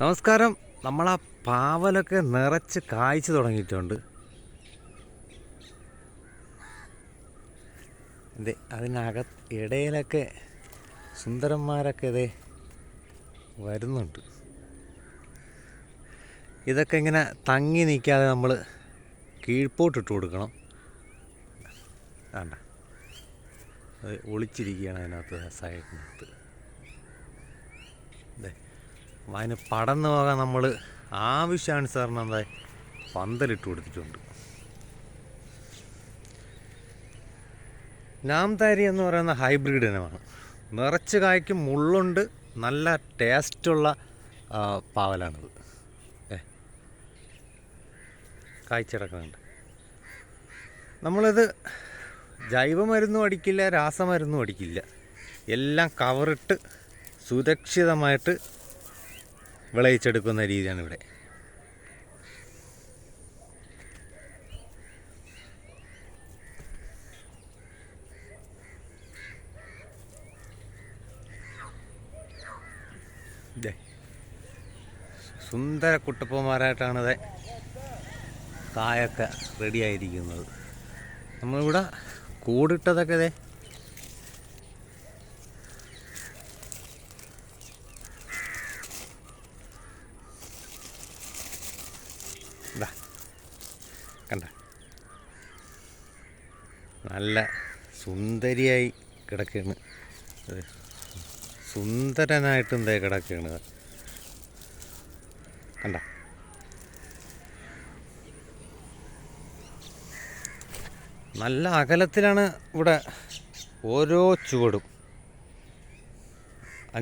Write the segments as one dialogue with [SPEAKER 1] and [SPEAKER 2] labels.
[SPEAKER 1] നമസ്കാരം. നമ്മളാ പാവലൊക്കെ നിറച്ച് കായ്ച്ചു തുടങ്ങിയിട്ടുണ്ട്. ഇടയിലൊക്കെ സുന്ദരന്മാരൊക്കെ വരുന്നുണ്ട്. ഇതൊക്കെ ഇങ്ങനെ തങ്ങി നിൽക്കാതെ നമ്മൾ കീഴ്പോട്ടിട്ട് കൊടുക്കണം. വേണ്ട, അത് ഒളിച്ചിരിക്കുകയാണ് അതിനകത്ത്, സൈഡിനകത്ത്. അതിന് പടർന്നു പോകാൻ നമ്മൾ ആവശ്യാനുസരണം പന്തലിട്ട് കൊടുത്തിട്ടുണ്ട്. നാംതാരി എന്ന് പറയുന്ന ഹൈബ്രിഡ് ഇനമാണ്. നിറച്ച് കായ്ക്കും, മുള്ളുണ്ട്, നല്ല ടേസ്റ്റുള്ള പാവലാണിത്. കായ്ച്ചിടക്കുന്നുണ്ട്. നമ്മളിത് ജൈവമരുന്നും അടിക്കില്ല, രാസമരുന്നും അടിക്കില്ല. എല്ലാം കവറിട്ട് സുരക്ഷിതമായിട്ട് വിളയിച്ചെടുക്കുന്ന രീതിയാണ് ഇവിടെ. സുന്ദര കുട്ടപ്പന്മാരായിട്ടാണിത് കായൊക്കെ റെഡിയായിരിക്കുന്നത്. നമ്മളിവിടെ കൂടിട്ടതൊക്കെ കണ്ട, നല്ല സുന്ദരിയായി കിടക്കുകയാണ്. സുന്ദരനായിട്ടും കിടക്കുകയാണ്. കണ്ട, നല്ല അകലത്തിലാണ് ഇവിടെ ഓരോ ചുവടും.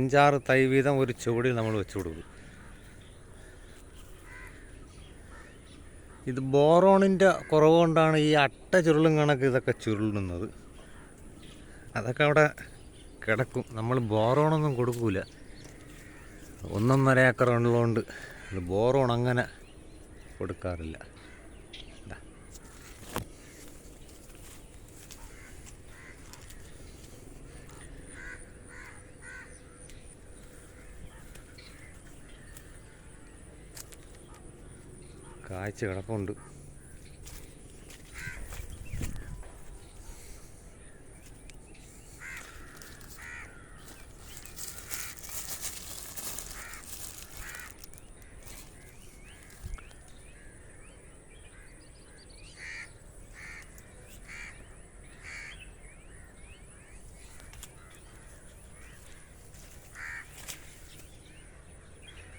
[SPEAKER 1] 5-6 തൈ വീതം ഒരു ചുവടിൽ നമ്മൾ വെച്ച് കൊടുക്കും. ഇത് ബോറോണിൻ്റെ കുറവ് കൊണ്ടാണ് ഈ അട്ട ചുരുളും കണക്ക് ഇതൊക്കെ ചുരുളുന്നത്. അതൊക്കെ അവിടെ കിടക്കും. നമ്മൾ ബോറോണൊന്നും കൊടുക്കൂല. 1.5 ഏക്കർ ഉള്ളതുകൊണ്ട് ബോറോൺ അങ്ങനെ കൊടുക്കാറില്ല. കാഴ്ച കിടപ്പുണ്ട്.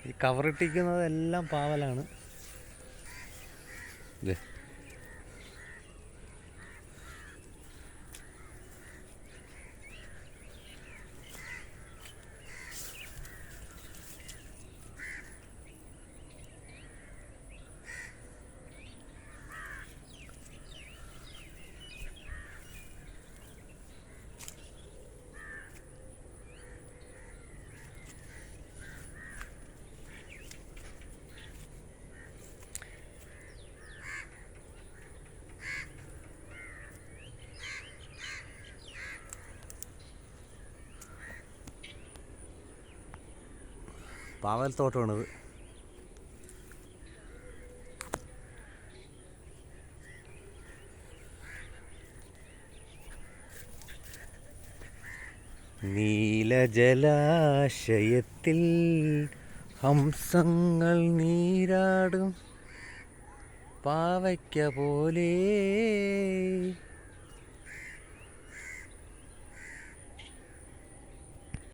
[SPEAKER 1] ഈ കവറിട്ടിരിക്കുന്നതെല്ലാം പാവലാണ്. പാവൽത്തോട്ടമാണിത്. നീലജലാശയത്തിൽ ഹംസങ്ങൾ നീരാടും പാവയ്ക്ക പോലെ